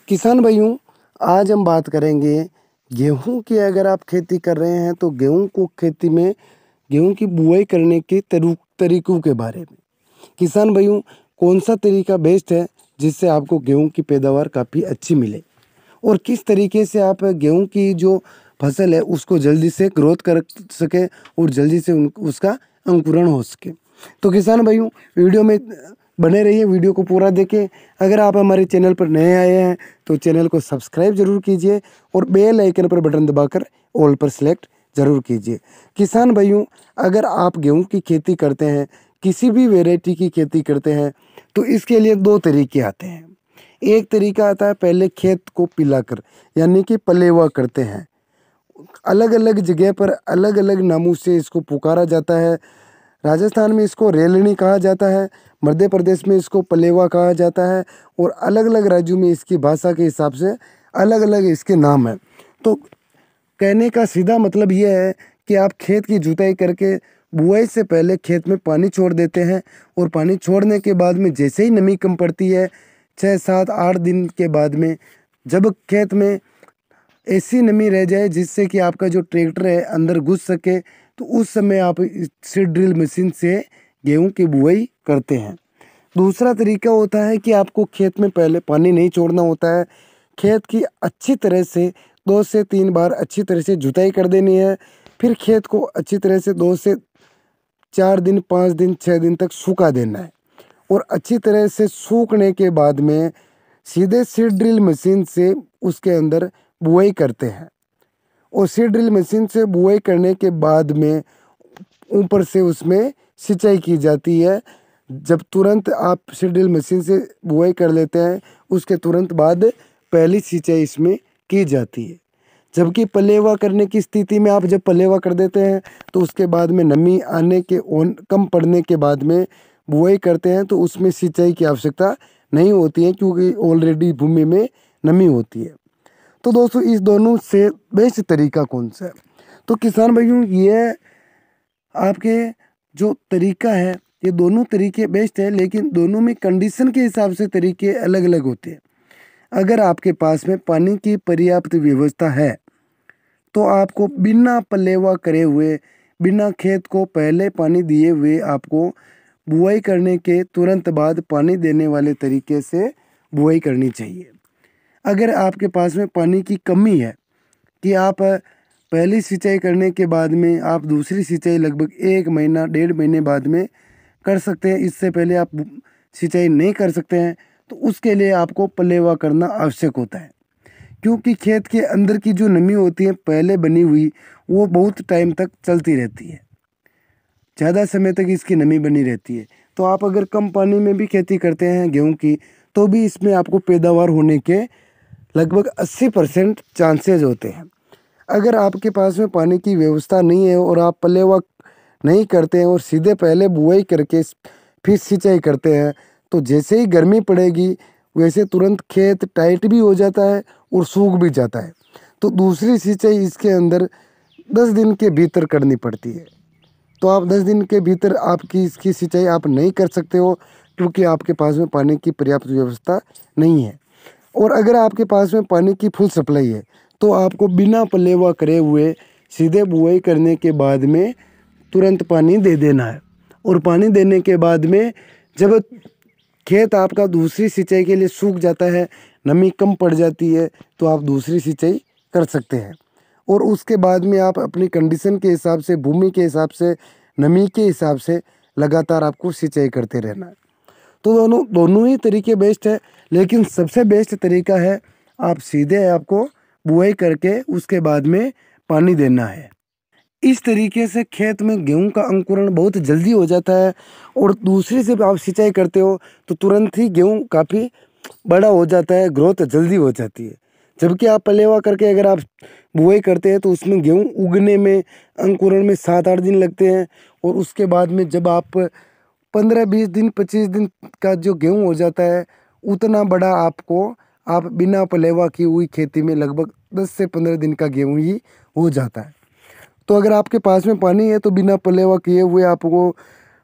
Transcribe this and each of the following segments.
किसान भाइयों, आज हम बात करेंगे गेहूँ की। अगर आप खेती कर रहे हैं तो गेहूँ को खेती में गेहूँ की बुआई करने के तरीकों के बारे में। किसान भाइयों, कौन सा तरीका बेस्ट है जिससे आपको गेहूँ की पैदावार काफ़ी अच्छी मिले और किस तरीके से आप गेहूँ की जो फसल है उसको जल्दी से ग्रोथ कर सके और जल्दी से उसका अंकुरण हो सके। तो किसान भाइयों, वीडियो में बने रहिए, वीडियो को पूरा देखें। अगर आप हमारे चैनल पर नए आए हैं तो चैनल को सब्सक्राइब जरूर कीजिए और बेल आइकन पर बटन दबाकर ऑल पर सेलेक्ट जरूर कीजिए। किसान भाइयों, अगर आप गेहूं की खेती करते हैं, किसी भी वैरायटी की खेती करते हैं, तो इसके लिए दो तरीके आते हैं। एक तरीका आता है पहले खेत को पिलाकर, यानी कि पलेवा करते हैं। अलग अलग जगह पर अलग अलग नामों से इसको पुकारा जाता है। राजस्थान में इसको रेलनी कहा जाता है, मध्य प्रदेश में इसको पलेवा कहा जाता है और अलग अलग राज्यों में इसकी भाषा के हिसाब से अलग अलग इसके नाम हैं। तो कहने का सीधा मतलब यह है कि आप खेत की जुताई करके बुआई से पहले खेत में पानी छोड़ देते हैं और पानी छोड़ने के बाद में जैसे ही नमी कम पड़ती है, 6, 7, 8 दिन के बाद में, जब खेत में ऐसी नमी रह जाए जिससे कि आपका जो ट्रैक्टर है अंदर घुस सके, तो उस समय आप सीड ड्रिल मशीन से गेहूं की बुआई करते हैं। दूसरा तरीका होता है कि आपको खेत में पहले पानी नहीं छोड़ना होता है। खेत की अच्छी तरह से 2 से 3 बार अच्छी तरह से जुताई कर देनी है। फिर खेत को अच्छी तरह से 2 से 4 दिन, 5 दिन, 6 दिन तक सूखा देना है और अच्छी तरह से सूखने के बाद में सीधे सीड ड्रिल मशीन से उसके अंदर बुआई करते हैं। और सीड ड्रिल मशीन से बुआई करने के बाद में ऊपर से उसमें सिंचाई की जाती है। जब तुरंत आप सीड ड्रिल मशीन से बुआई कर लेते हैं, उसके तुरंत बाद पहली सिंचाई इसमें की जाती है। जबकि पलेवा करने की स्थिति में आप जब पलेवा कर देते हैं तो उसके बाद में नमी आने के कम पड़ने के बाद में बुआई करते हैं, तो उसमें सिंचाई की आवश्यकता नहीं होती है क्योंकि ऑलरेडी भूमि में नमी होती है। तो दोस्तों, इस दोनों से बेस्ट तरीका कौन सा है? तो किसान भाइयों, ये आपके जो तरीका है, ये दोनों तरीके बेस्ट है, लेकिन दोनों में कंडीशन के हिसाब से तरीके अलग अलग होते हैं। अगर आपके पास में पानी की पर्याप्त व्यवस्था है तो आपको बिना पलेवा करे हुए, बिना खेत को पहले पानी दिए हुए, आपको बुआई करने के तुरंत बाद पानी देने वाले तरीके से बुआई करनी चाहिए। अगर आपके पास में पानी की कमी है कि आप पहली सिंचाई करने के बाद में आप दूसरी सिंचाई लगभग 1 महीना 1.5 महीने बाद में कर सकते हैं, इससे पहले आप सिंचाई नहीं कर सकते हैं, तो उसके लिए आपको पलेवा करना आवश्यक होता है। क्योंकि खेत के अंदर की जो नमी होती है पहले बनी हुई, वो बहुत टाइम तक चलती रहती है, ज़्यादा समय तक इसकी नमी बनी रहती है। तो आप अगर कम पानी में भी खेती करते हैं गेहूं की, तो भी इसमें आपको पैदावार होने के लगभग 80% चांसेज होते हैं। अगर आपके पास में पानी की व्यवस्था नहीं है और आप पलेवा नहीं करते हैं और सीधे पहले बुआई करके फिर सिंचाई करते हैं, तो जैसे ही गर्मी पड़ेगी वैसे तुरंत खेत टाइट भी हो जाता है और सूख भी जाता है। तो दूसरी सिंचाई इसके अंदर 10 दिन के भीतर करनी पड़ती है। तो आप 10 दिन के भीतर आपकी इसकी सिंचाई आप नहीं कर सकते हो क्योंकि आपके पास में पानी की पर्याप्त व्यवस्था नहीं है। और अगर आपके पास में पानी की फुल सप्लाई है तो आपको बिना पलेवा करे हुए सीधे बुआई करने के बाद में तुरंत पानी दे देना है। और पानी देने के बाद में जब खेत आपका दूसरी सिंचाई के लिए सूख जाता है, नमी कम पड़ जाती है, तो आप दूसरी सिंचाई कर सकते हैं। और उसके बाद में आप अपनी कंडीशन के हिसाब से, भूमि के हिसाब से, नमी के हिसाब से लगातार आपको सिंचाई करते रहना है। तो दोनों ही तरीके बेस्ट है, लेकिन सबसे बेस्ट तरीका है आप सीधे आपको बुआई करके उसके बाद में पानी देना है। इस तरीके से खेत में गेहूं का अंकुरण बहुत जल्दी हो जाता है और दूसरी से आप सिंचाई करते हो तो तुरंत ही गेहूं काफ़ी बड़ा हो जाता है, ग्रोथ जल्दी हो जाती है। जबकि आप पलेवा करके अगर आप बुआई करते हैं तो उसमें गेहूं उगने में, अंकुरण में 7-8 दिन लगते हैं और उसके बाद में जब आप 15-20 दिन, 25 दिन का जो गेहूं हो जाता है, उतना बड़ा आपको आप बिना पलेवा की हुई खेती में लगभग 10 से 15 दिन का गेहूं ही हो जाता है। तो अगर आपके पास में पानी है तो बिना पलेवा किए हुए आपको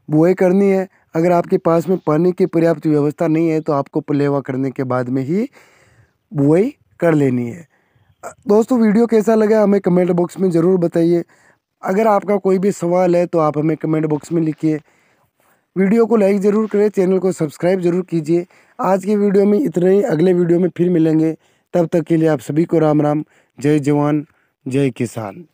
बुआई करनी है। अगर आपके पास में पानी की पर्याप्त व्यवस्था नहीं है तो आपको पलेवा करने के बाद में ही बुआई कर लेनी है। दोस्तों वीडियो कैसा लगा हमें कमेंट बॉक्स में ज़रूर बताइए। अगर आपका कोई भी सवाल है तो आप हमें कमेंट बॉक्स में लिखिए। वीडियो को लाइक ज़रूर करें, चैनल को सब्सक्राइब ज़रूर कीजिए। आज की वीडियो में इतना ही, अगले वीडियो में फिर मिलेंगे। तब तक के लिए आप सभी को राम राम। जय जवान जय किसान।